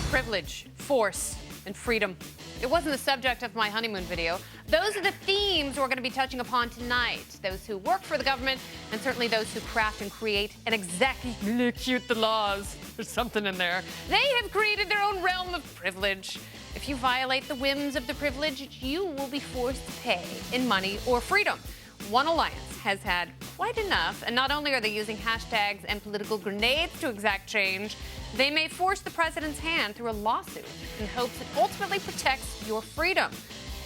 privilege, force, and freedom. It wasn't the subject of my honeymoon video. Those are the themes we're going to be touching upon tonight. Those who work for the government, and certainly those who craft and create and execute the laws. There's something in there. They have created their own realm of privilege. If you violate the whims of the privileged, you will be forced to pay in money or freedom. One alliance has had quite enough, and not only are they using hashtags and political grenades to exact change, they may force the president's hand through a lawsuit in hopes it ultimately protects your freedom.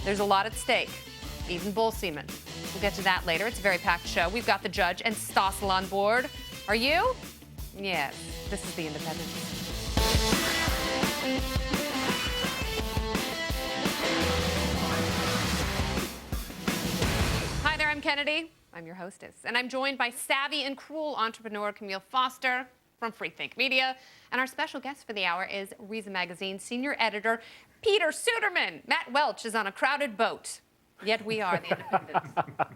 There's a lot at stake, even bull semen. We'll get to that later. It's a very packed show. We've got the judge and Stossel on board. Are you? Yes, this is The Independent. Hi there, I'm Kennedy. I'm your hostess, and I'm joined by savvy and cruel entrepreneur Camille Foster from Free Think Media. And our special guest for the hour is Reason Magazine senior editor Peter Suderman. Matt Welch is on a crowded boat, yet we are the Independents.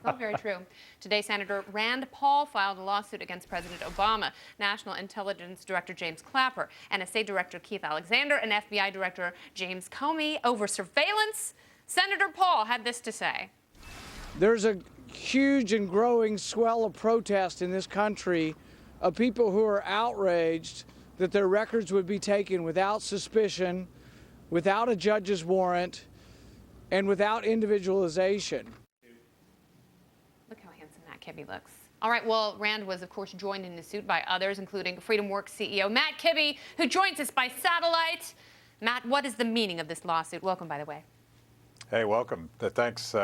All very true. Today, Senator Rand Paul filed a lawsuit against President Obama, National Intelligence Director James Clapper, NSA Director Keith Alexander, and FBI Director James Comey over surveillance. Senator Paul had this to say. There's a huge and growing swell of protest in this country of people who are outraged that their records would be taken without suspicion, without a judge's warrant, and without individualization. Look how handsome Matt Kibbe looks. All right, well, Rand was, of course, joined in the suit by others, including FreedomWorks CEO Matt Kibbe, who joins us by satellite. Matt, what is the meaning of this lawsuit? Welcome, by the way. Hey, welcome. Thanks.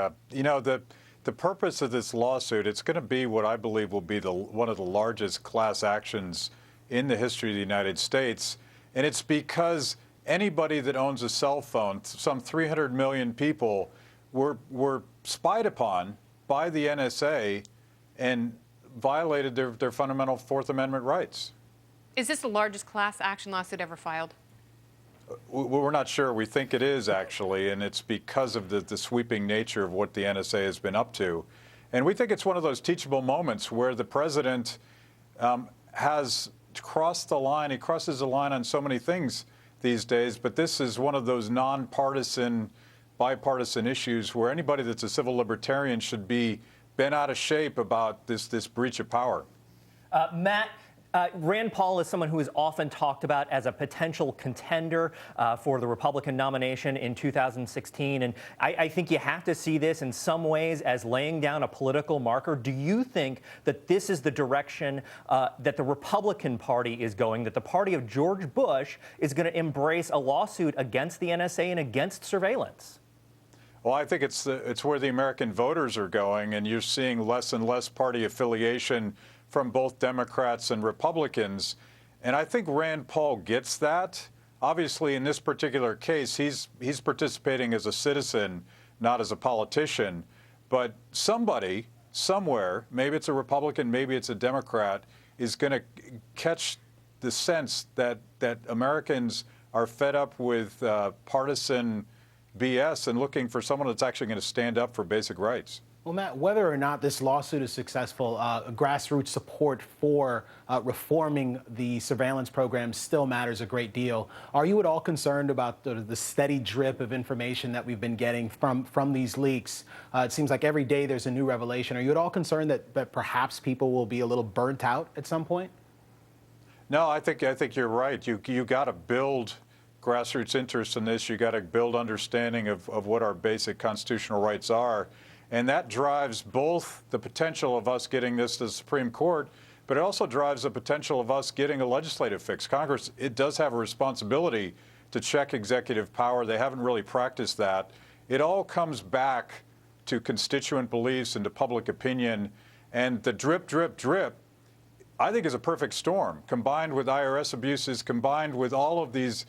The purpose of this lawsuit, it's going to be what I believe will be one of the largest class actions in the history of the United States. And it's because anybody that owns a cell phone, some 300 million people, were spied upon by the NSA and violated their fundamental Fourth Amendment rights. Is this the largest class action lawsuit ever filed? We're not sure. We think it is, actually, and it's because of the sweeping nature of what the NSA has been up to. And we think it's one of those teachable moments where the president has crossed the line. He crosses the line on so many things these days, but this is one of those nonpartisan, bipartisan issues where anybody that's a civil libertarian should be bent out of shape about this breach of power. Matt, Rand Paul is someone who is often talked about as a potential contender for the Republican nomination in 2016. And I think you have to see this in some ways as laying down a political marker. Do you think that this is the direction that the Republican Party is going, that the party of George Bush is going to embrace a lawsuit against the NSA and against surveillance? Well, I think it's where the American voters are going, and you're seeing less and less party affiliation from both Democrats and Republicans. And I think Rand Paul gets that. Obviously, in this particular case, he's participating as a citizen, not as a politician. But somebody, somewhere, maybe it's a Republican, maybe it's a Democrat, is going to catch the sense that Americans are fed up with partisan BS and looking for someone that's actually going to stand up for basic rights. Well, Matt, whether or not this lawsuit is successful, grassroots support for reforming the surveillance program still matters a great deal. Are you at all concerned about the steady drip of information that we've been getting from these leaks? It seems like every day there's a new revelation. Are you at all concerned that perhaps people will be a little burnt out at some point? No, I think you're right. You got to build grassroots interest in this. You got to build understanding of what our basic constitutional rights are. And that drives both the potential of us getting this to the Supreme Court, but it also drives the potential of us getting a legislative fix. Congress, it does have a responsibility to check executive power. They haven't really practiced that. It all comes back to constituent beliefs and to public opinion. And the drip, drip, drip, I think is a perfect storm, combined with IRS abuses, combined with all of these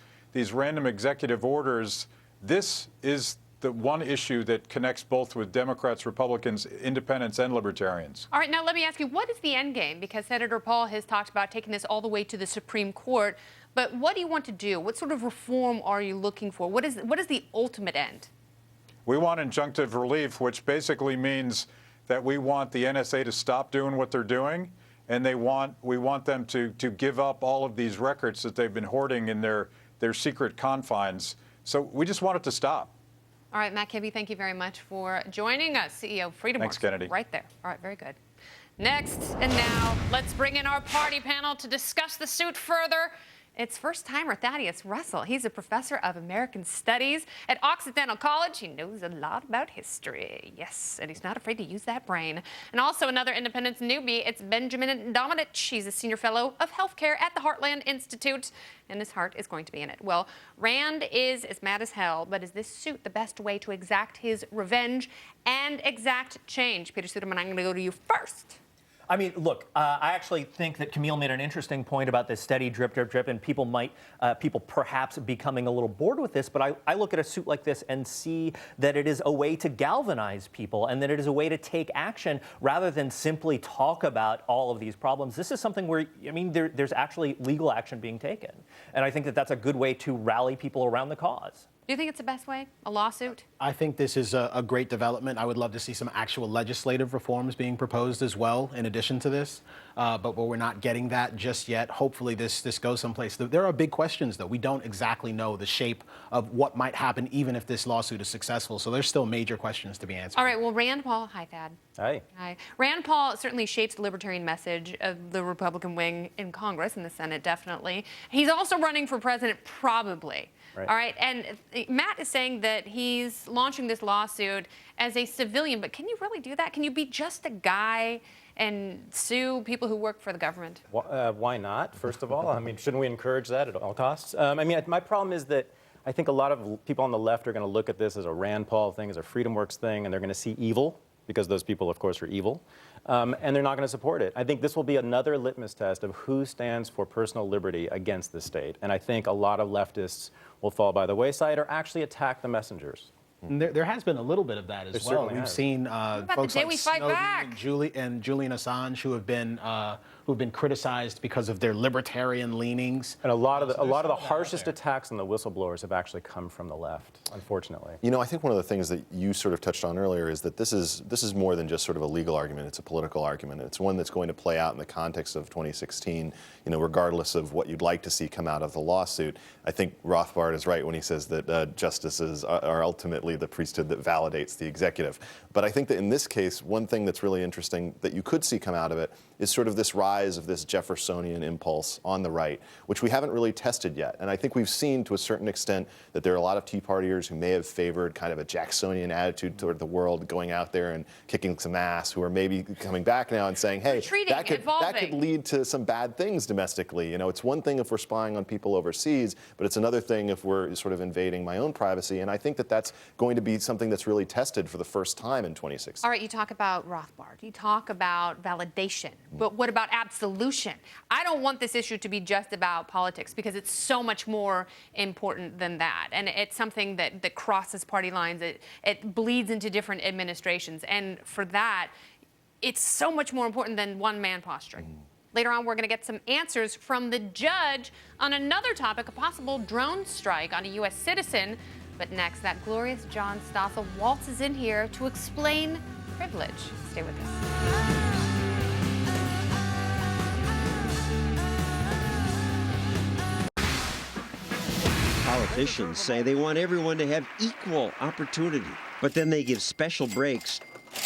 random executive orders. This is the one issue that connects both with Democrats, Republicans, independents, and libertarians. All right, now let me ask you, what is the end game? Because Senator Paul has talked about taking this all the way to the Supreme Court. But what do you want to do? What sort of reform are you looking for? What is the ultimate end? We want injunctive relief, which basically means that we want the NSA to stop doing what they're doing, and we want them to give up all of these records that they've been hoarding in their their secret confines. So we just want it to stop. All right, Matt Kibbe, thank you very much for joining us, CEO of Freedom Thanks, Works. Kennedy. Right there. All right, very good. Next, and now, let's bring in our party panel to discuss the suit further. It's first-timer Thaddeus Russell. He's a professor of American Studies at Occidental College. He knows a lot about history. Yes, and he's not afraid to use that brain. And also another independence newbie, it's Benjamin Domenech. He's a senior fellow of healthcare at the Heartland Institute, and his heart is going to be in it. Well, Rand is as mad as hell, but is this suit the best way to exact his revenge and exact change? Peter Suderman, I'm going to go to you first. I mean, look, I actually think that Camille made an interesting point about this steady drip, drip, drip, and people perhaps becoming a little bored with this, but I look at a suit like this and see that it is a way to galvanize people and that it is a way to take action rather than simply talk about all of these problems. This is something where, I mean, there's actually legal action being taken. And I think that that's a good way to rally people around the cause. Do you think it's the best way? A lawsuit? I think this is a great development. I would love to see some actual legislative reforms being proposed as well, in addition to this. But we're not getting that just yet. Hopefully this goes someplace. There are big questions, though. We don't exactly know the shape of what might happen, even if this lawsuit is successful. So there's still major questions to be answered. All right, well, Rand Paul, hi, Thad. Hi. Hi. Rand Paul certainly shapes the libertarian message of the Republican wing in Congress and the Senate, definitely. He's also running for president, probably. Right. All right, and Matt is saying that he's launching this lawsuit as a civilian, but can you really do that? Can you be just a guy and sue people who work for the government? Why not, first of all? I mean, shouldn't we encourage that at all costs? I mean, my problem is that I think a lot of people on the left are going to look at this as a Rand Paul thing, as a Freedom Works thing, and they're going to see evil, because those people, of course, are evil, and they're not going to support it. I think this will be another litmus test of who stands for personal liberty against the state. And I think a lot of leftists will fall by the wayside or actually attack the messengers. There has been a little bit of that as well. We've seen folks like Snowden and Julian Assange who have been criticized because of their libertarian leanings. And a lot of the harshest attacks on the whistleblowers have actually come from the left, unfortunately. You know, I think one of the things that you sort of touched on earlier is that this is more than just sort of a legal argument. It's a political argument. It's one that's going to play out in the context of 2016, you know, regardless of what you'd like to see come out of the lawsuit. I think Rothbard is right when he says that justices are ultimately the priesthood that validates the executive. But I think that in this case, one thing that's really interesting that you could see come out of it is sort of this rise of this Jeffersonian impulse on the right, which we haven't really tested yet. And I think we've seen to a certain extent that there are a lot of Tea Partiers who may have favored kind of a Jacksonian attitude toward the world, going out there and kicking some ass, who are maybe coming back now and saying, hey, that could lead to some bad things domestically. You know, it's one thing if we're spying on people overseas, but it's another thing if we're sort of invading my own privacy. And I think that that's going to be something that's really tested for the first time in 2016. All right, you talk about Rothbard. You talk about validation. But what about absolution? I don't want this issue to be just about politics because it's so much more important than that. And it's something that crosses party lines. It bleeds into different administrations. And for that, it's so much more important than one man posturing. Later on, we're going to get some answers from the judge on another topic, a possible drone strike on a U.S. citizen. But next, that glorious John Stossel waltzes in here to explain privilege. Stay with us. Politicians say they want everyone to have equal opportunity, but then they give special breaks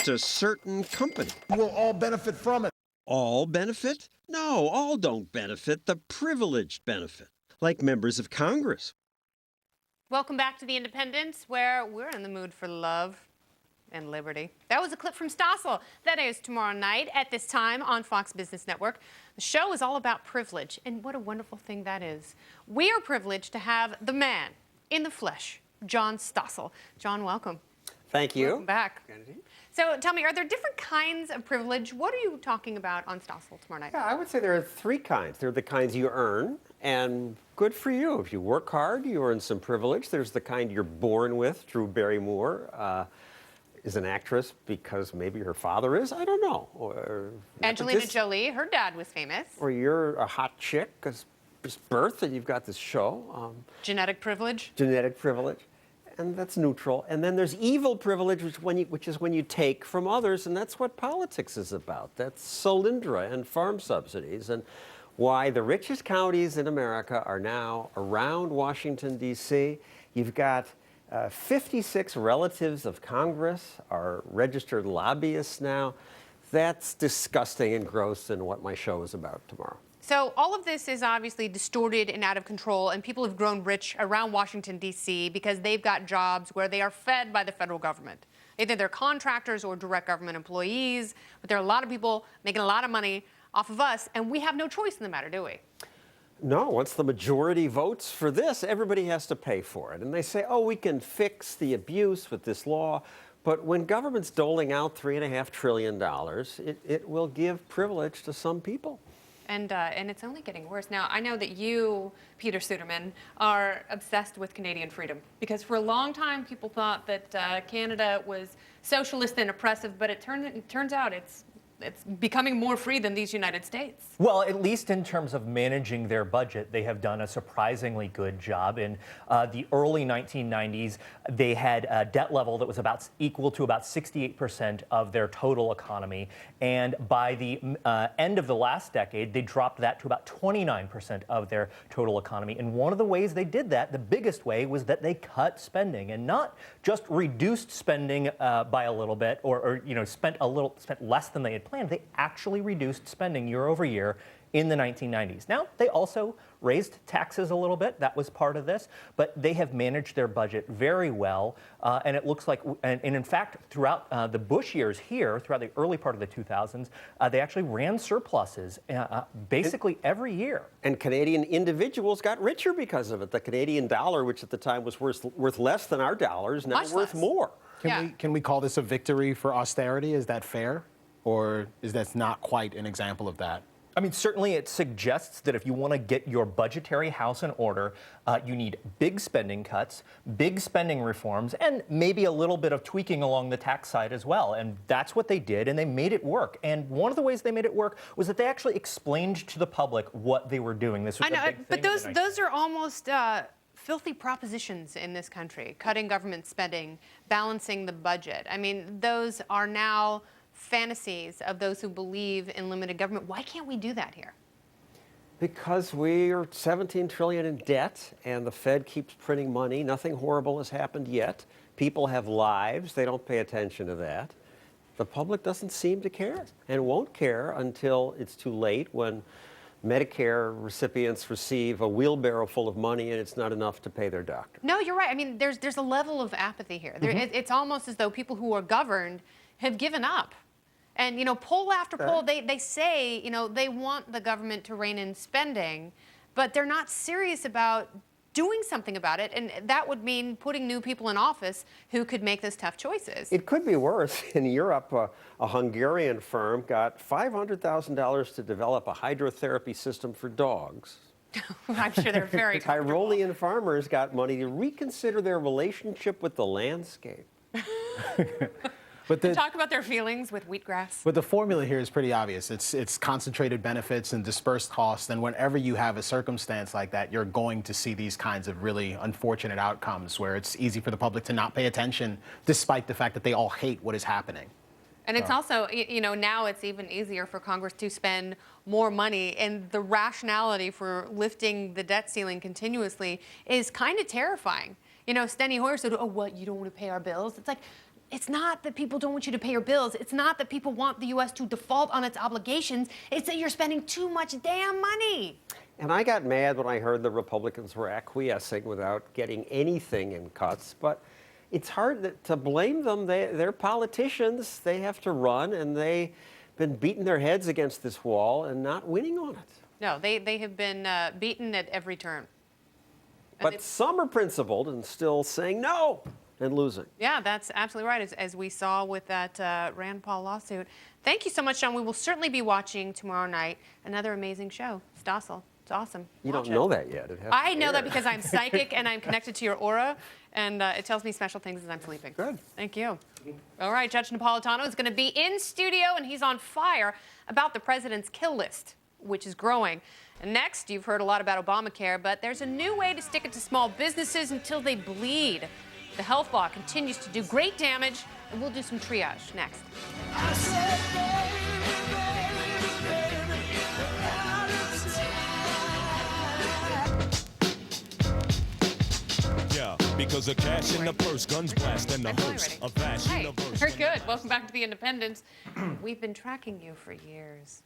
to certain companies. We'll all benefit from it. All benefit? No, all don't benefit. The privileged benefit, like members of Congress. Welcome back to The Independence, where we're in the mood for love and liberty. That was a clip from Stossel. That is tomorrow night at this time on Fox Business Network. The show is all about privilege, and what a wonderful thing that is. We are privileged to have the man in the flesh, John Stossel. John, welcome. Thank you. Welcome back. So tell me, are there different kinds of privilege? What are you talking about on Stossel tomorrow night? Yeah, I would say there are three kinds. There are the kinds you earn, and good for you. If you work hard, you earn some privilege. There's the kind you're born with. Drew Barrymore is an actress because maybe her father is. I don't know. Or Angelina Jolie, her dad was famous. Or you're a hot chick because just birth and you've got this show. Genetic privilege. Genetic privilege. And that's neutral. And then there's evil privilege, which is when you take from others, and that's what politics is about. That's Solyndra and farm subsidies. And why the richest counties in America are now around Washington, D.C. You've got 56 relatives of Congress are registered lobbyists now. That's disgusting and gross, and what my show is about tomorrow. So all of this is obviously distorted and out of control, and people have grown rich around Washington, D.C. because they've got jobs where they are fed by the federal government. Either they're contractors or direct government employees, but there are a lot of people making a lot of money off of us, and we have no choice in the matter, do we? No, once the majority votes for this, everybody has to pay for it. And they say, oh, we can fix the abuse with this law. But when government's doling out $3.5 trillion, it will give privilege to some people. And it's only getting worse. Now, I know that you, Peter Suderman, are obsessed with Canadian freedom. Because for a long time, people thought that Canada was socialist and oppressive, but it turns out it's becoming more free than these United States. Well, at least in terms of managing their budget, they have done a surprisingly good job. In the early 1990s, they had a debt level that was about equal to about 68% of their total economy. And by the end of the last decade, they dropped that to about 29% of their total economy. And one of the ways they did that, the biggest way, was that they cut spending, and not just reduced spending by a little bit, or spent less than they had planned. They actually reduced spending year over year in the 1990s. Now, they also raised taxes a little bit. That was part of this. But they have managed their budget very well. And it looks like, and in fact, throughout the Bush years here, throughout the early part of the 2000s, they actually ran surpluses basically every year. And Canadian individuals got richer because of it. The Canadian dollar, which at the time was worth less than our dollar, is now worth more. Can we call this a victory for austerity? Is that fair? Or is that not quite an example of that? I mean, certainly it suggests that if you want to get your budgetary house in order, you need big spending cuts, big spending reforms, and maybe a little bit of tweaking along the tax side as well. And that's what they did, and they made it work. And one of the ways they made it work was that they actually explained to the public what they were doing. This was I know, a big but thing those are almost filthy propositions in this country. Cutting government spending, balancing the budget. I mean, those are now fantasies of those who believe in limited government. Why can't we do that here? Because we are $17 trillion in debt, and the Fed keeps printing money. Nothing horrible has happened yet. People have lives. They don't pay attention to that. The public doesn't seem to care, and won't care until it's too late, when Medicare recipients receive a wheelbarrow full of money and it's not enough to pay their doctor. No, you're right. I mean, there's a level of apathy here. It's almost as though people who are governed have given up. And, poll after poll, they say, they want the government to rein in spending, but they're not serious about doing something about it. And that would mean putting new people in office who could make those tough choices. It could be worse. In Europe, a Hungarian firm got $500,000 to develop a hydrotherapy system for dogs. I'm sure they're very comfortable. Tyrolean farmers got money to reconsider their relationship with the landscape. But talk about their feelings with wheatgrass. But the formula here is pretty obvious. It's concentrated benefits and dispersed costs. And whenever you have a circumstance like that, you're going to see these kinds of really unfortunate outcomes where it's easy for the public to not pay attention, despite the fact that they all hate what is happening. And it's also, now it's even easier for Congress to spend more money. And the rationality for lifting the debt ceiling continuously is kind of terrifying. Steny Hoyer said, oh, what, you don't want to pay our bills? It's like, it's not that people don't want you to pay your bills. It's not that people want the U.S. to default on its obligations. It's that you're spending too much damn money. And I got mad when I heard the Republicans were acquiescing without getting anything in cuts. But it's hard to blame them. They're politicians. They have to run, and they've been beating their heads against this wall and not winning on it. No, they have been beaten at every turn. But some are principled and still saying no and losing. Yeah, that's absolutely right, as we saw with that Rand Paul lawsuit. Thank you so much, John. We will certainly be watching tomorrow night. Another amazing show. Stossel. It's awesome. You don't know that yet. I know that because I'm psychic and I'm connected to your aura, and it tells me special things as I'm sleeping. Good. Thank you. All right, Judge Napolitano is going to be in studio, and he's on fire about the president's kill list, which is growing. And next, you've heard a lot about Obamacare, but there's a new way to stick it to small businesses until they bleed. The health law continues to do great damage, and we'll do some triage next. I said, baby, baby, Because of cash in the purse, guns blast, and the hearse. A vast Hey, universe. very good. Welcome back to The Independent. We've been tracking you for years.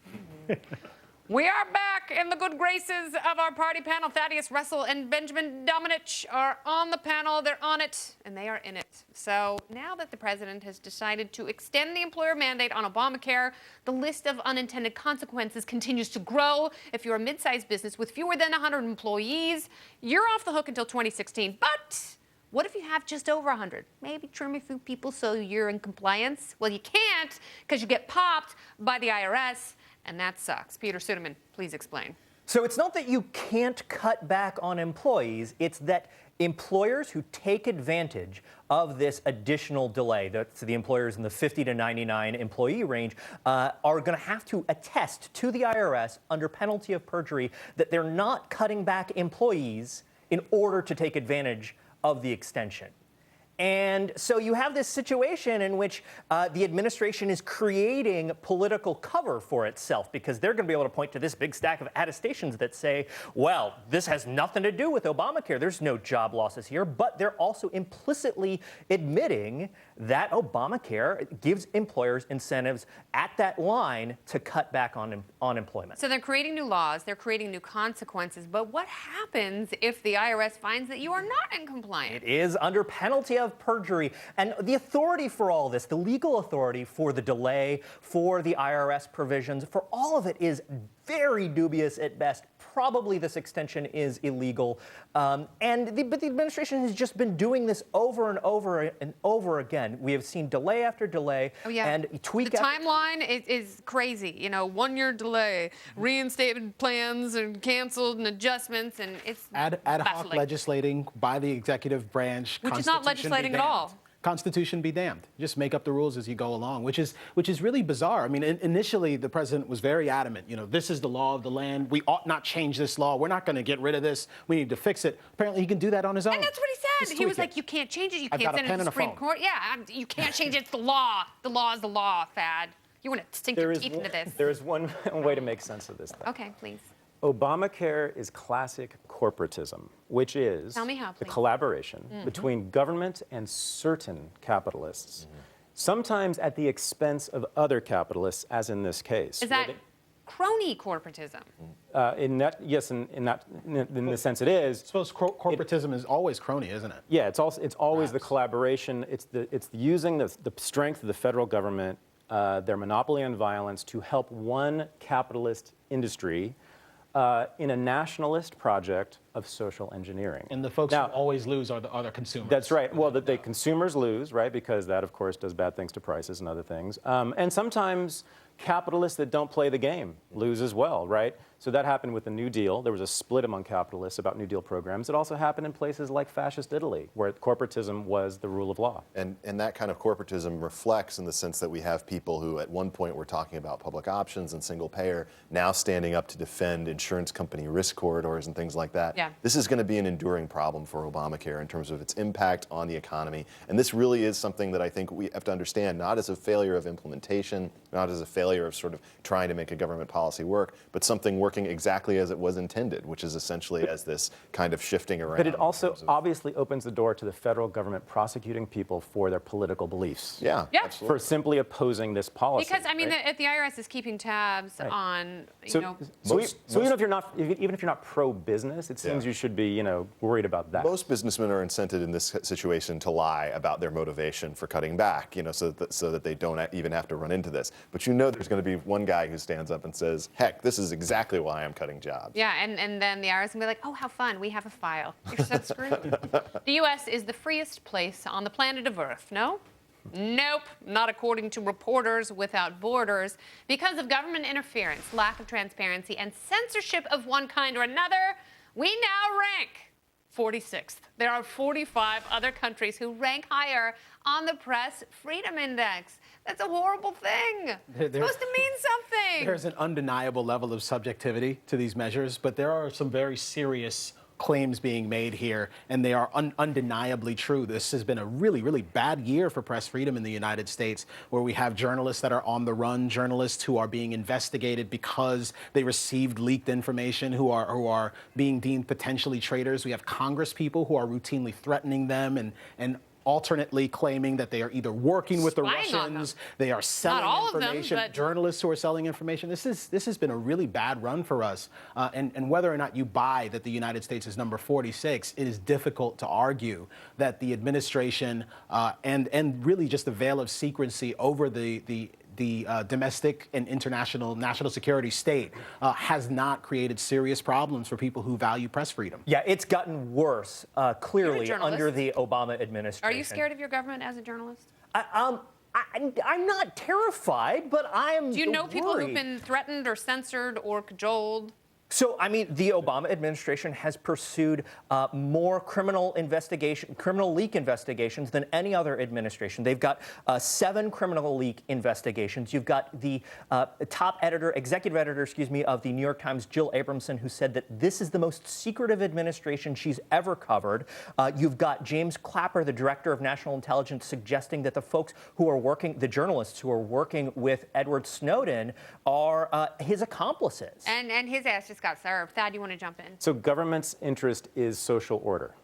We are back in the good graces of our party panel. Thaddeus Russell and Benjamin Domenech are on the panel. They're on it, and they are in it. So now that the president has decided to extend the employer mandate on Obamacare, the list of unintended consequences continues to grow. If you're a mid-sized business with fewer than 100 employees, you're off the hook until 2016. But what if you have just over 100? Maybe trim a few people so you're in compliance. Well, you can't because you get popped by the IRS. And that sucks. Peter Suderman, please explain. So it's not that you can't cut back on employees, it's that employers who take advantage of this additional delay, that's the employers in the 50 to 99 employee range, are going to have to attest to the IRS under penalty of perjury that they're not cutting back employees in order to take advantage of the extension. And so you have this situation in which the administration is creating political cover for itself because they're going to be able to point to this big stack of attestations that say, well, this has nothing to do with Obamacare. There's no job losses here. But they're also implicitly admitting that Obamacare gives employers incentives at that line to cut back on employment. So they're creating new laws. They're creating new consequences. But what happens if the IRS finds that you are not in compliance? It is under penalty of perjury. And the authority for all this, the legal authority for the delay, for the IRS provisions, for all of it is very dubious at best. Probably this extension is illegal. But the administration has just been doing this over and over and over again. We have seen delay after delay. Oh, yeah. And tweak the timeline is crazy. You know, 1-year delay, reinstatement plans and canceled and adjustments, and it's Ad hoc baffling. legislating by the executive branch. Which is not legislating at all. Constitution be damned. Just make up the rules as you go along, which is really bizarre. I mean, initially the president was very adamant. You know, this is the law of the land. We ought not change this law. We're not going to get rid of this. We need to fix it. Apparently, he can do that on his own. And that's what he said. Just He was tweak like, you can't change it. You I've can't got a send it pen to the and a Supreme phone. Court. Yeah, you can't change it. It's the law. The law is the law, Thad. You want to sink your teeth into this. There is one way to make sense of this, though. Okay, please. Obamacare is classic corporatism, which is Tell me how, the please. collaboration between government and certain capitalists, sometimes at the expense of other capitalists, as in this case. Is that crony corporatism? In the sense it is. I suppose corporatism is always crony, isn't it? Yeah, it's always the collaboration. It's using the strength of the federal government, their monopoly on violence, to help one capitalist industry in a nationalist project of social engineering. And the folks who always lose are the other consumers. That's right. Well, the consumers lose, right, because that, of course, does bad things to prices and other things. And sometimes capitalists that don't play the game lose as well, right? So that happened with the New Deal. There was a split among capitalists about New Deal programs. It also happened in places like fascist Italy, where corporatism was the rule of law. And that kind of corporatism reflects in the sense that we have people who at one point were talking about public options and single payer, now standing up to defend insurance company risk corridors and things like that. Yeah. This is going to be an enduring problem for Obamacare in terms of its impact on the economy. And this really is something that I think we have to understand, not as a failure of implementation, not as a failure of sort of trying to make a government policy work, but something working exactly as it was intended, which is essentially as this kind of shifting around. But it also obviously opens the door to the federal government prosecuting people for their political beliefs. Yeah, Yeah. absolutely. For simply opposing this policy. Because, I mean, right? if the IRS is keeping tabs on, you know... So even if you're not pro-business, it seems you should be, you know, worried about that. Most businessmen are incented in this situation to lie about their motivation for cutting back, you know, so that they don't even have to run into this. But you know there's going to be one guy who stands up and says, heck, this is exactly why I'm cutting jobs. Yeah, and then the IRS can be like, oh, how fun, we have a file. You're so screwed. The U.S. is the freest place on the planet of Earth, no? Nope, not according to Reporters Without Borders. Because of government interference, lack of transparency, and censorship of one kind or another, we now rank 46th. There are 45 other countries who rank higher on the Press Freedom Index. That's a horrible thing. It's supposed to mean something. There's an undeniable level of subjectivity to these measures, but there are some very serious claims being made here, and they are undeniably true. This has been a really, really bad year for press freedom in the United States, where we have journalists that are on the run, journalists who are being investigated because they received leaked information, who are being deemed potentially traitors. We have Congress people who are routinely threatening them and alternately claiming that they are either working with the Russians, they are selling information, journalists who are selling information. This has been a really bad run for us. And whether or not you buy that the United States is number 46, it is difficult to argue that the administration and really just the veil of secrecy over the domestic and international national security state has not created serious problems for people who value press freedom. Yeah, it's gotten worse, clearly, under the Obama administration. Are you scared of your government as a journalist? I'm not terrified, but I am. Do you know worried. people who've been threatened or censored or cajoled? So, I mean, the Obama administration has pursued more criminal leak investigations than any other administration. They've got 7 criminal leak investigations. You've got the executive editor, of the New York Times, Jill Abramson, who said that this is the most secretive administration she's ever covered. You've got James Clapper, the director of national intelligence, suggesting that the folks who are working, the journalists who are working with Edward Snowden, are his accomplices. And his ass just got served. Thad, you want to jump in? So government's interest is social order.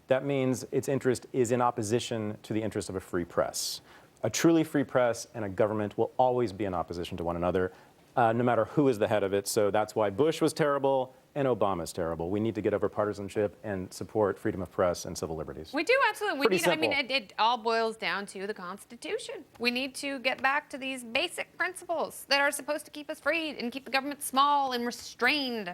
That means its interest is in opposition to the interest of a free press. A truly free press and a government will always be in opposition to one another, no matter who is the head of it. So that's why Bush was terrible and Obama's terrible. We need to get over partisanship and support freedom of press and civil liberties. We do, absolutely. We need. I mean, it all boils down to the Constitution. We need to get back to these basic principles that are supposed to keep us free and keep the government small and restrained.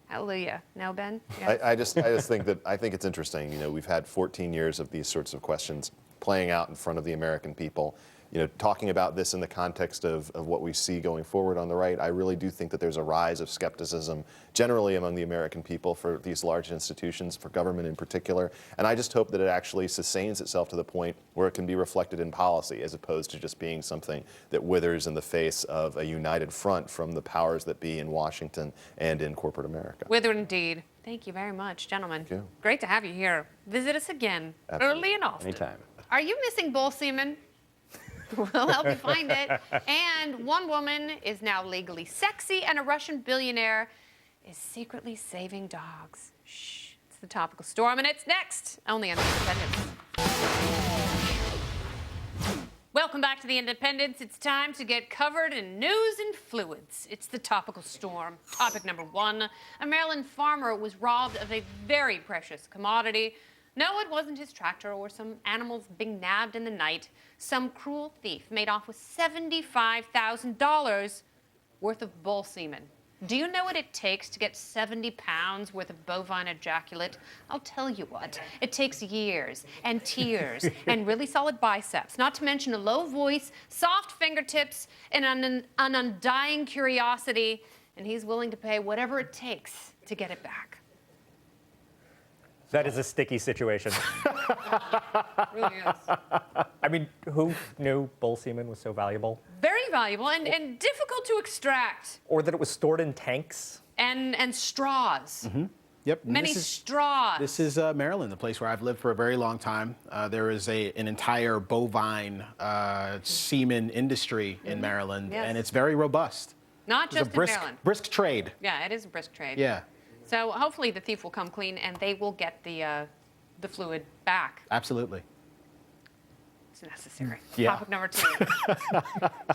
Hallelujah. Now, Ben? Yeah. I just think it's interesting. You know, we've had 14 years of these sorts of questions playing out in front of the American people. You know, talking about this in the context of what we see going forward on the right, I really do think that there's a rise of skepticism generally among the American people for these large institutions, for government in particular. And I just hope that it actually sustains itself to the point where it can be reflected in policy as opposed to just being something that withers in the face of a united front from the powers that be in Washington and in corporate America. Wither indeed. Thank you very much, gentlemen. Thank you. Great to have you here. Visit us again Absolutely. early and often. Anytime. Are you missing bull semen? We'll help you find it. And one woman is now legally sexy, and a Russian billionaire is secretly saving dogs. Shh. It's the Topical Storm, and it's next, only on The Independent. Welcome back to The Independent. It's time to get covered in news and fluids. It's the Topical Storm. Topic number 1. A Maryland farmer was robbed of a very precious commodity. No, it wasn't his tractor or some animals being nabbed in the night. Some cruel thief made off with $75,000 worth of bull semen. Do you know what it takes to get 70 pounds worth of bovine ejaculate? I'll tell you what. It takes years and tears and really solid biceps, not to mention a low voice, soft fingertips, and an undying curiosity. And he's willing to pay whatever it takes to get it back. That is a sticky situation. Really is. I mean, who knew bull semen was so valuable? Very valuable and difficult to extract. Or that it was stored in tanks? And straws. Mm-hmm. Yep. Many straws. This is Maryland, the place where I've lived for a very long time. There is an entire bovine semen industry in Maryland, Yes. and it's very robust. Not just It's a brisk, in Maryland. brisk trade. Yeah, it is a brisk trade. Yeah. So hopefully the thief will come clean and they will get the fluid back. Absolutely. It's necessary. Yeah. Topic number 2.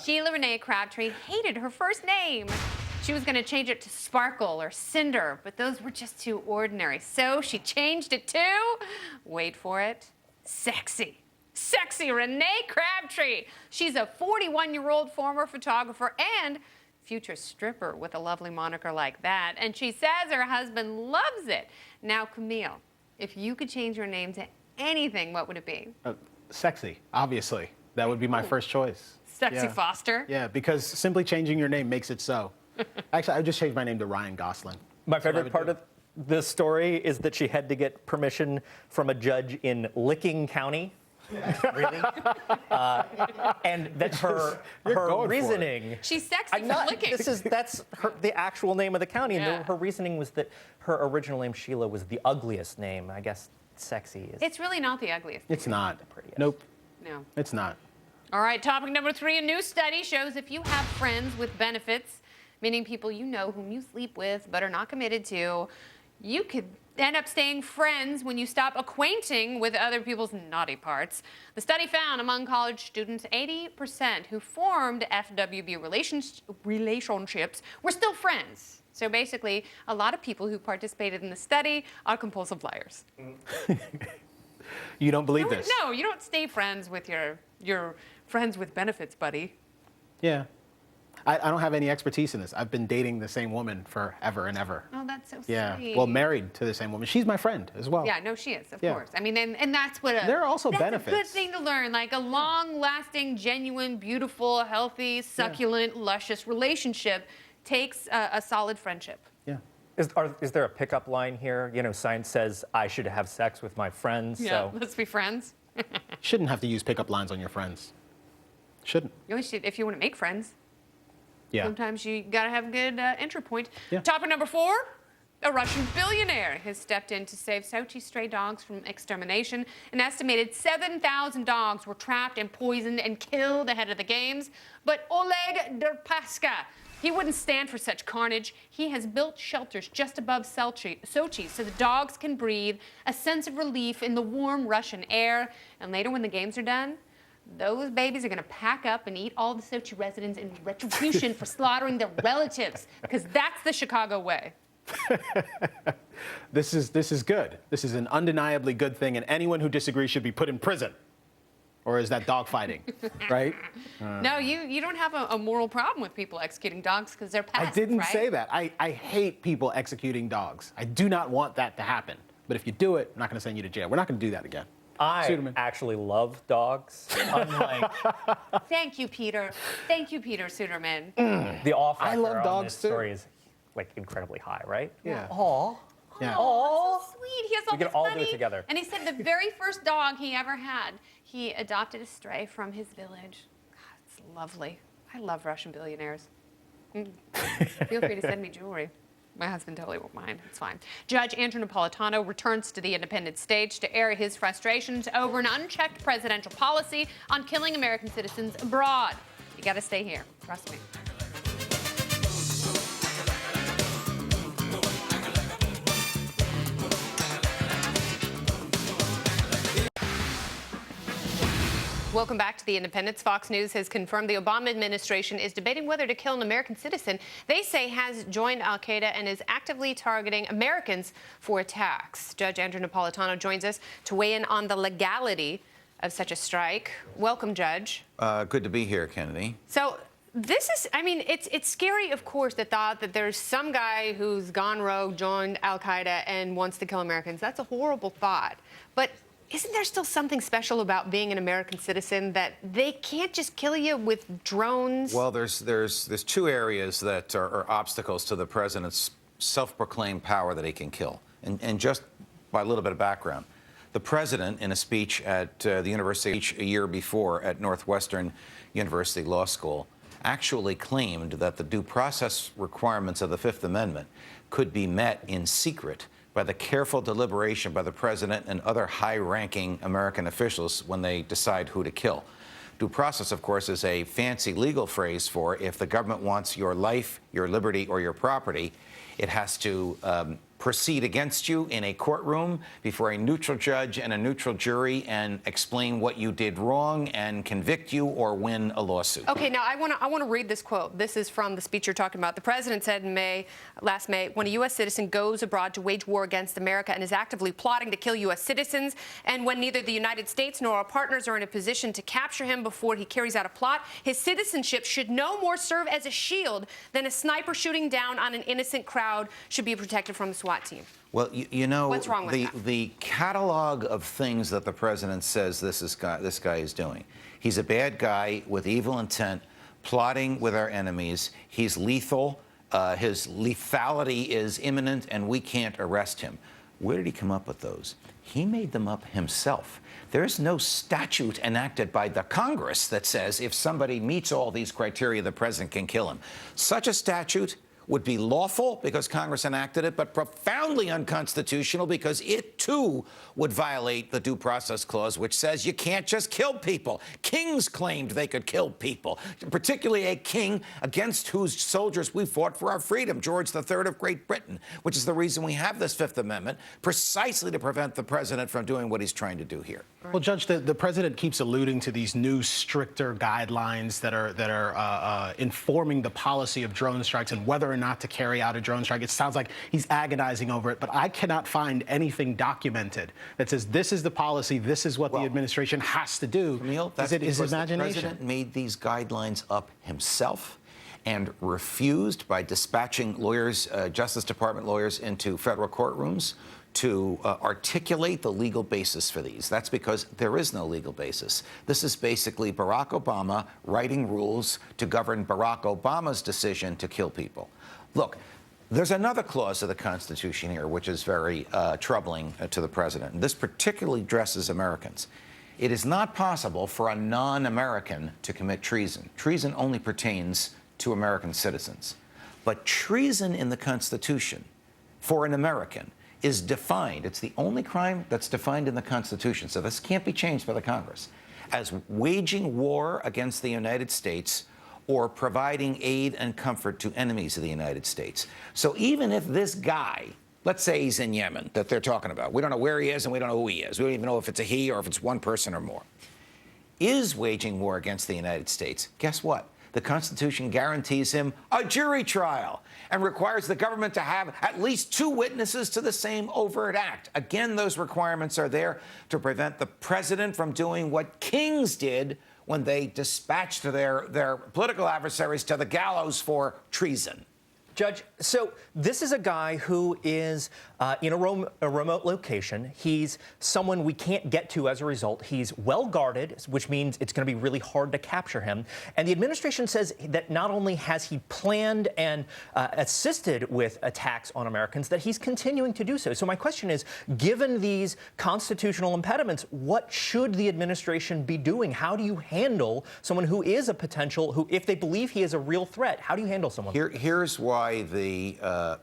Sheila Renee Crabtree hated her first name. She was going to change it to Sparkle or Cinder, but those were just too ordinary. So she changed it to, wait for it, Sexy. Sexy Renee Crabtree. She's a 41-year-old former photographer and future stripper with a lovely moniker like that. And she says her husband loves it. Now, Camille, if you could change your name to anything, what would it be? Sexy, obviously. That would be my first choice. Sexy Yeah. Foster? Yeah, because simply changing your name makes it so. Actually, I would just change my name to Ryan Gosling. My favorite part of the story is that she had to get permission from a judge in Licking County. Really? And that her reasoning. She's sexy I'm for not, licking. that's the actual name of the county. Yeah. And her reasoning was that her original name, Sheila, was the ugliest name. I guess sexy is. It's really not the ugliest. It's not. the prettiest. Nope. No. It's not. All right, topic number 3. A new study shows if you have friends with benefits, meaning people you know whom you sleep with but are not committed to, you could end up staying friends when you stop acquainting with other people's naughty parts. The study found among college students, 80% who formed FWB relationships were still friends. So basically, a lot of people who participated in the study are compulsive liars. You don't believe this? No, you don't stay friends with your friends with benefits, buddy. Yeah. I don't have any expertise in this. I've been dating the same woman forever and ever. Oh, that's so Yeah. sweet. Well, married to the same woman. She's my friend as well. Yeah, no, she is, of Yeah. course. I mean, and that's what There are also that's benefits. a good thing to learn, like a long-lasting, genuine, beautiful, healthy, succulent, luscious relationship takes a solid friendship. Yeah. Is there a pickup line here? You know, science says I should have sex with my friends. Yeah, So let's be friends. Shouldn't have to use pickup lines on your friends. Shouldn't. You always should, if you want to make friends. Yeah. Sometimes you gotta have a good entry point. Yeah. Topic number 4. A Russian billionaire has stepped in to save Sochi stray dogs from extermination. An estimated 7,000 dogs were trapped and poisoned and killed ahead of the games. But Oleg Derpaska, he wouldn't stand for such carnage. He has built shelters just above Sochi so the dogs can breathe a sense of relief in the warm Russian air. And later when the games are done, those babies are going to pack up and eat all the Sochi residents in retribution for slaughtering their relatives, because that's the Chicago way. This is good. This is an undeniably good thing, and anyone who disagrees should be put in prison. Or is that dog fighting, right? No, you don't have a moral problem with people executing dogs because they're pests, I didn't right? say that. I hate people executing dogs. I do not want that to happen. But if you do it, I'm not going to send you to jail. We're not going to do that again. I Suderman. actually love dogs. Unlike Thank you, Peter. Thank you, Peter Suderman. the off I love on dogs, this too. story is like incredibly high, right? Yeah. Aw. Yeah. Oh, so sweet. He has all We can this all do money. it together. And he said the very first dog he ever had, he adopted a stray from his village. God, it's lovely. I love Russian billionaires. Feel free to send me jewelry. My husband totally won't mind. It's fine. Judge Andrew Napolitano returns to the independent stage to air his frustrations over an unchecked presidential policy on killing American citizens abroad. You got to stay here. Trust me. Welcome back to The Independence. Fox News has confirmed the Obama administration is debating whether to kill an American citizen they say has joined al-Qaeda and is actively targeting Americans for attacks. Judge Andrew Napolitano joins us to weigh in on the legality of such a strike. Welcome, Judge. Good to be here, Kennedy. So this is, I mean, it's scary, of course, the thought that there's some guy who's gone rogue, joined al-Qaeda, and wants to kill Americans. That's a horrible thought. But isn't there still something special about being an American citizen that they can't just kill you with drones? Well, there's two areas that are obstacles to the president's self-proclaimed power that he can kill. And just by a little bit of background, the president, in a speech at the university a year before at Northwestern University Law School, actually claimed that the due process requirements of the Fifth Amendment could be met in secret by the careful deliberation by the president and other high-ranking American officials when they decide who to kill. Due process, of course, is a fancy legal phrase for if the government wants your life, your liberty, or your property, it has to proceed against you in a courtroom before a neutral judge and a neutral jury and explain what you did wrong and convict you or win a lawsuit. Okay, now I want to read this quote. This is from the speech you're talking about. The president said in last May, when a U.S. citizen goes abroad to wage war against America and is actively plotting to kill U.S. citizens, and when neither the United States nor our partners are in a position to capture him before he carries out a plot, his citizenship should no more serve as a shield than a sniper shooting down on an innocent crowd should be protected from a SWAT team. Well, you know, What's wrong with that? the catalog of things that the president says this guy is doing. He's a bad guy with evil intent, plotting with our enemies. He's lethal. His lethality is imminent, and we can't arrest him. Where did he come up with those? He made them up himself. There's no statute enacted by the Congress that says if somebody meets all these criteria, the president can kill him. Such a statute would be lawful because Congress enacted it, but profoundly unconstitutional because it, too, would violate the Due Process Clause, which says you can't just kill people. Kings claimed they could kill people, particularly a king against whose soldiers we fought for our freedom, George III of Great Britain, which is the reason we have this Fifth Amendment, precisely to prevent the president from doing what he's trying to do here. Well, Judge, the president keeps alluding to these new, stricter guidelines that are informing the policy of drone strikes and whether or not to carry out a drone strike. It sounds like he's agonizing over it, but I cannot find anything documented that says this is the policy, this is what the administration has to do. Camille, is it his imagination? The president made these guidelines up himself and refused by dispatching lawyers, Justice Department lawyers, into federal courtrooms to articulate the legal basis for these. That's because there is no legal basis. This is basically Barack Obama writing rules to govern Barack Obama's decision to kill people. Look, there's another clause of the Constitution here which is very troubling to the president. And this particularly addresses Americans. It is not possible for a non-American to commit treason. Treason only pertains to American citizens. But treason in the Constitution for an American is defined. It's the only crime that's defined in the Constitution, so this can't be changed by the Congress, as waging war against the United States or providing aid and comfort to enemies of the United States. So even if this guy, let's say he's in Yemen, that they're talking about, we don't know where he is and we don't know who he is, we don't even know if it's a he or if it's one person or more, is waging war against the United States, guess what? The Constitution guarantees him a jury trial and requires the government to have at least 2 witnesses to the same overt act. Again, those requirements are there to prevent the president from doing what kings did when they dispatched their political adversaries to the gallows for treason. Judge, so this is a guy who is in a remote location. He's someone we can't get to as a result. He's well guarded, which means it's going to be really hard to capture him. And the administration says that not only has he planned and assisted with attacks on Americans, that he's continuing to do so. So my question is, given these constitutional impediments, what should the administration be doing? How do you handle someone who is a potential, who, if they believe he is a real threat, how do you handle someone? Here's why the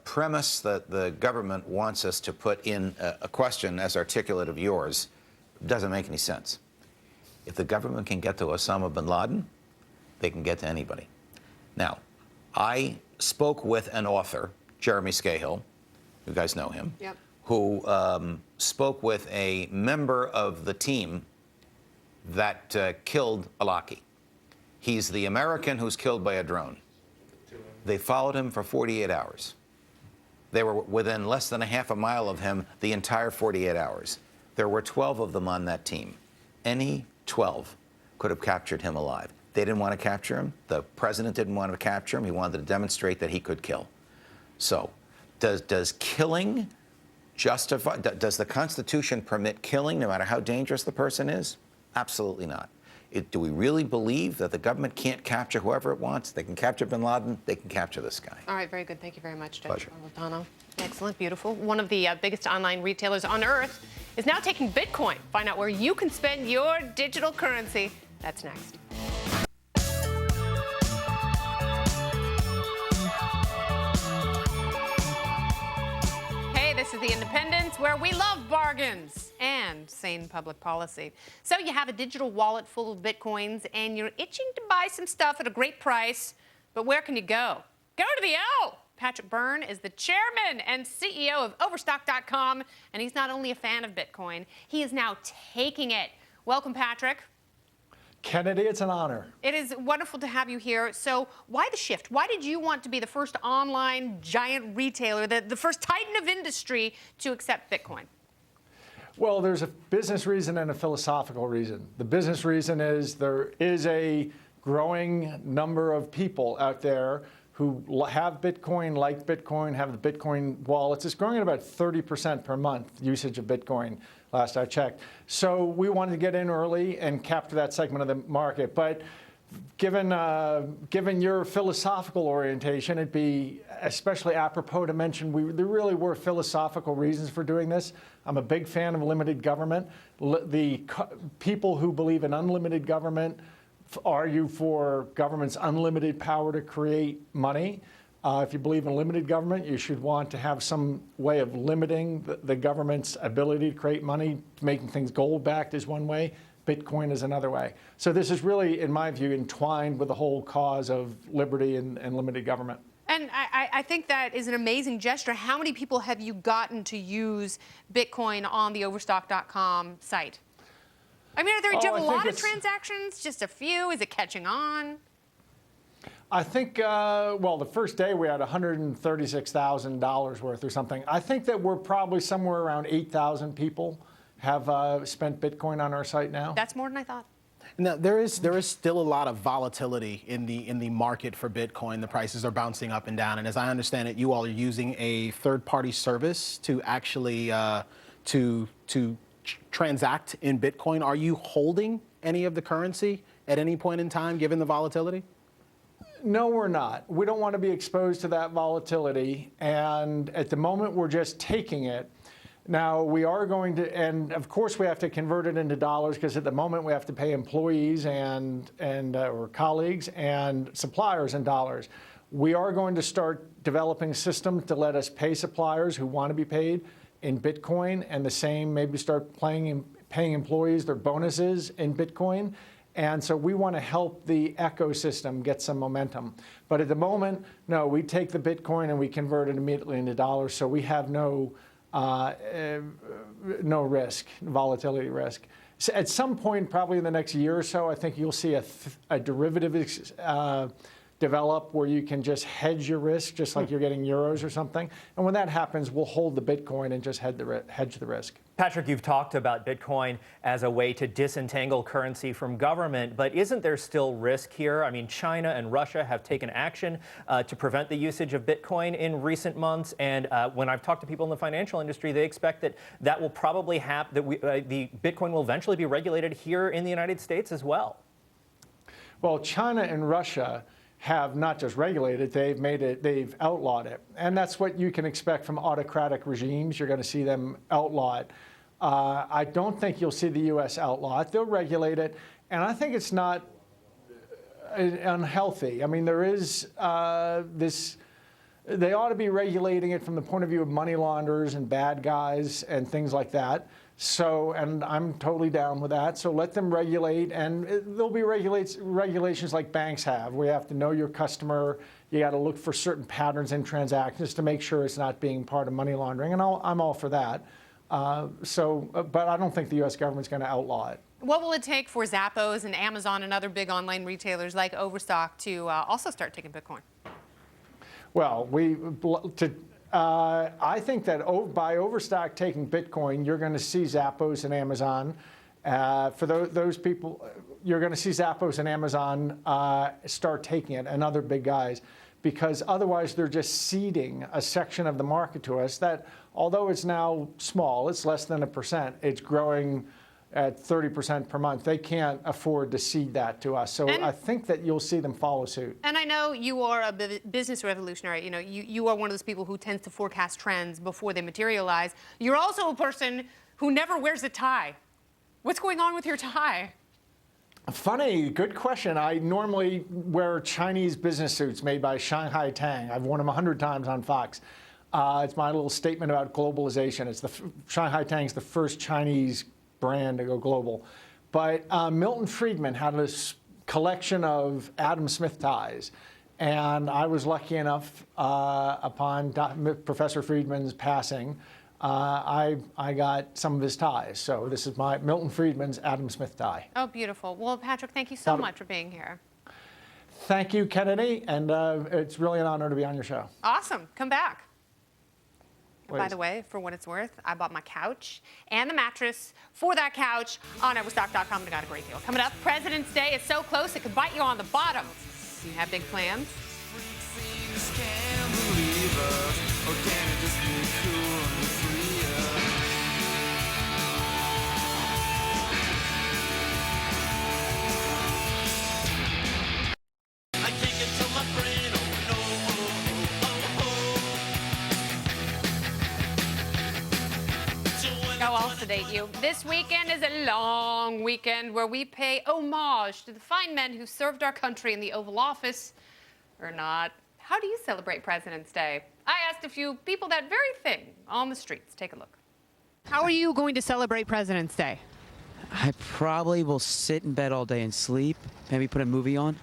premise that the government wants us to put in a question as articulate of yours doesn't make any sense. If the government can get to Osama bin Laden, they can get to anybody. Now, I spoke with an author, Jeremy Scahill, you guys know him, yep, who spoke with a member of the team that killed Alaki. He's the American who's killed by a drone. They followed him for 48 hours. They were within less than a half a mile of him the entire 48 hours. There were 12 of them on that team. Any 12 could have captured him alive. They didn't want to capture him. The president didn't want to capture him. He wanted to demonstrate that he could kill. So does killing justify, does the Constitution permit killing no matter how dangerous the person is? Absolutely not. Do we really believe that the government can't capture whoever it wants? They can capture bin Laden. They can capture this guy. All right, very good. Thank you very much, Judge Pleasure. Napolitano. Excellent, beautiful. One of the biggest online retailers on earth is now taking Bitcoin. Find out where you can spend your digital currency. That's next. This is The Independence, where we love bargains and sane public policy. So you have a digital wallet full of Bitcoins and you're itching to buy some stuff at a great price, but where can you go? Go to the O. Patrick Byrne is the chairman and CEO of Overstock.com, and he's not only a fan of Bitcoin, he is now taking it. Welcome, Patrick. Kennedy, it's an honor. It is wonderful to have you here. So why the shift? Why did you want to be the first online giant retailer, the first titan of industry to accept Bitcoin? Well, there's a business reason and a philosophical reason. The business reason is there is a growing number of people out there who have Bitcoin, like Bitcoin, have the Bitcoin wallets. It's growing at about 30% per month, usage of Bitcoin, last I checked. So we wanted to get in early and capture that segment of the market. But given your philosophical orientation, it'd be especially apropos to mention there really were philosophical reasons for doing this. I'm a big fan of limited government. The people who believe in unlimited government argue for government's unlimited power to create money. If you believe in limited government, you should want to have some way of limiting the government's ability to create money. Making things gold-backed is one way. Bitcoin is another way. So this is really, in my view, entwined with the whole cause of liberty and limited government. And I think that is an amazing gesture. How many people have you gotten to use Bitcoin on the Overstock.com site? I mean, do you have a lot of transactions? Just a few? Is it catching on? I think, well, the first day we had $136,000 worth or something. I think that we're probably somewhere around 8,000 people have spent Bitcoin on our site now. That's more than I thought. Now, there is still a lot of volatility in the market for Bitcoin. The prices are bouncing up and down. And as I understand it, you all are using a third-party service to actually to transact in Bitcoin. Are you holding any of the currency at any point in time, given the volatility? No, we're not. We don't want to be exposed to that volatility. And at the moment, we're just taking it. Now, we are going to, and of course we have to convert it into dollars, because at the moment we have to pay employees or colleagues and suppliers in dollars. We are going to start developing systems to let us pay suppliers who want to be paid in Bitcoin, and the same, maybe start paying employees their bonuses in Bitcoin. And so we want to help the ecosystem get some momentum. But at the moment, no, we take the Bitcoin and we convert it immediately into dollars, so we have no risk, volatility risk. So at some point, probably in the next year or so, I think you'll see a derivative develop where you can just hedge your risk, just like you're getting euros or something. And when that happens, we'll hold the Bitcoin and just hedge the risk. Patrick, you've talked about Bitcoin as a way to disentangle currency from government, but isn't there still risk here? I mean, China and Russia have taken action to prevent the usage of Bitcoin in recent months. And when I've talked to people in the financial industry, they expect that will probably happen, that the Bitcoin will eventually be regulated here in the United States as well. Well, China and Russia have not just regulated, they've outlawed it. And that's what you can expect from autocratic regimes. You're going to see them outlaw it. I don't think you'll see the U.S. outlaw it. They'll regulate it. And I think it's not unhealthy. I mean, there is they ought to be regulating it from the point of view of money launderers and bad guys and things like that. So, and I'm totally down with that. So let them regulate, and there'll be regulations like banks have. We have to know your customer. You got to look for certain patterns in transactions to make sure it's not being part of money laundering, and I'm all for that. But I don't think the U.S. government's going to outlaw it. What will it take for Zappos and Amazon and other big online retailers like Overstock to also start taking Bitcoin? Well, I think that by Overstock taking Bitcoin, you're going to see Zappos and Amazon. For those people, you're going to see Zappos and Amazon start taking it, and other big guys, because otherwise they're just ceding a section of the market to us that, although it's now small, it's less than 1%, it's growing at 30% per month. They can't afford to cede that to us. So I think that you'll see them follow suit. And I know you are a business revolutionary. You know, you are one of those people who tends to forecast trends before they materialize. You're also a person who never wears a tie. What's going on with your tie? Funny, good question. I normally wear Chinese business suits made by Shanghai Tang. I've worn them 100 times on Fox. It's my little statement about globalization. It's Shanghai Tang's the first Chinese brand to go global. But Milton Friedman had this collection of Adam Smith ties. And I was lucky enough, upon Professor Friedman's passing, I got some of his ties. So this is my Milton Friedman's Adam Smith tie. Oh, beautiful. Well, Patrick, thank you so much for being here. Thank you, Kennedy. And it's really an honor to be on your show. Awesome. Come back. By the way, for what it's worth, I bought my couch and the mattress for that couch on Overstock.com and got a great deal. Coming up, President's Day is so close it could bite you on the bottom. You have big plans? sedate you. This weekend is a long weekend where we pay homage to the fine men who served our country in the Oval Office, or not. How do you celebrate President's Day? I asked a few people that very thing on the streets. Take a look. How are you going to celebrate President's Day? I probably will sit in bed all day and sleep, maybe put a movie on.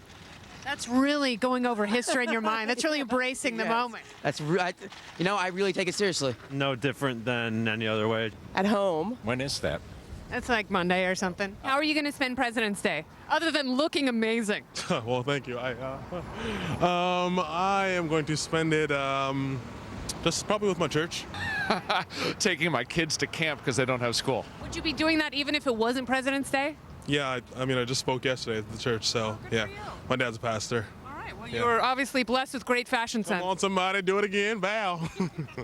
That's really going over history in your mind. That's really embracing the moment. That's, I really take it seriously. No different than any other way. At home. When is that? That's like Monday or something. How are you going to spend President's Day, other than looking amazing? Well, thank you. I am going to spend it just probably with my church. Taking my kids to camp because they don't have school. Would you be doing that even if it wasn't President's Day? Yeah, I mean, I just spoke yesterday at the church, so yeah. My dad's a pastor. All right, well, you're obviously blessed with great fashion sense. Come on, somebody, do it again, bow.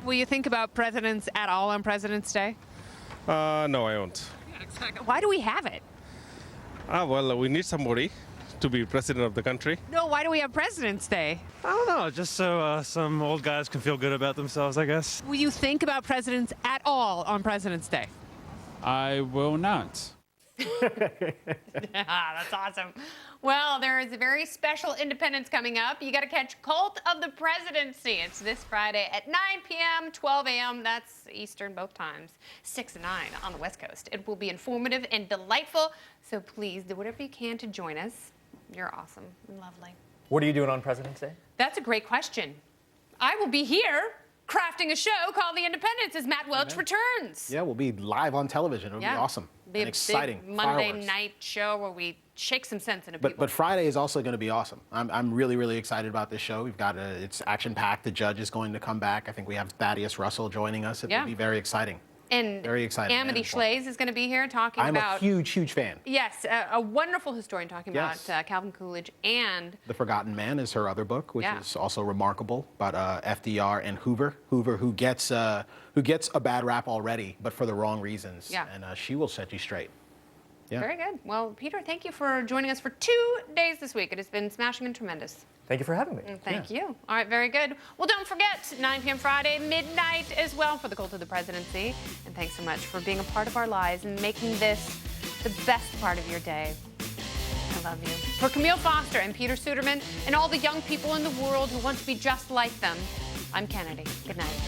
Will you think about presidents at all on President's Day? No, I won't. Yeah, exactly. Why do we have it? Well, we need somebody to be president of the country. No, why do we have President's Day? I don't know, just so some old guys can feel good about themselves, I guess. Will you think about presidents at all on President's Day? I will not. That's awesome. Well, there is a very special Independence coming up. You got to catch Cult of the Presidency. It's this Friday at 9 p.m., 12 a.m. That's Eastern both times, 6 and 9 on the West Coast. It will be informative and delightful, so please do whatever you can to join us. You're awesome and lovely. What are you doing on President's Day? That's a great question. I will be here crafting a show called The Independence as Matt Welch returns. Yeah, we'll be live on television. It'll be awesome. Be and a exciting. big Monday Fireworks. night show where we shake some sense into people. But Friday is also going to be awesome. I'm really, really excited about this show. We've got it's action-packed. The judge is going to come back. I think we have Thaddeus Russell joining us. It will be very exciting. And very exciting. Amity Schlaze is going to be here talking I'm about... a huge, huge fan. Yes, a wonderful historian talking Yes. about Calvin Coolidge and... The Forgotten Man is her other book, which Yeah. is also remarkable, about FDR and Hoover. Hoover, who gets a bad rap already, but for the wrong reasons. Yeah. And she will set you straight. Yeah. Very good. Well, Peter, thank you for joining us for 2 days this week. It has been smashing and tremendous. Thank you for having me. Thank you. All right, very good. Well, don't forget, 9 p.m. Friday, midnight as well for the Cult of the Presidency. And thanks so much for being a part of our lives and making this the best part of your day. I love you. For Camille Foster and Peter Suderman and all the young people in the world who want to be just like them, I'm Kennedy. Good night.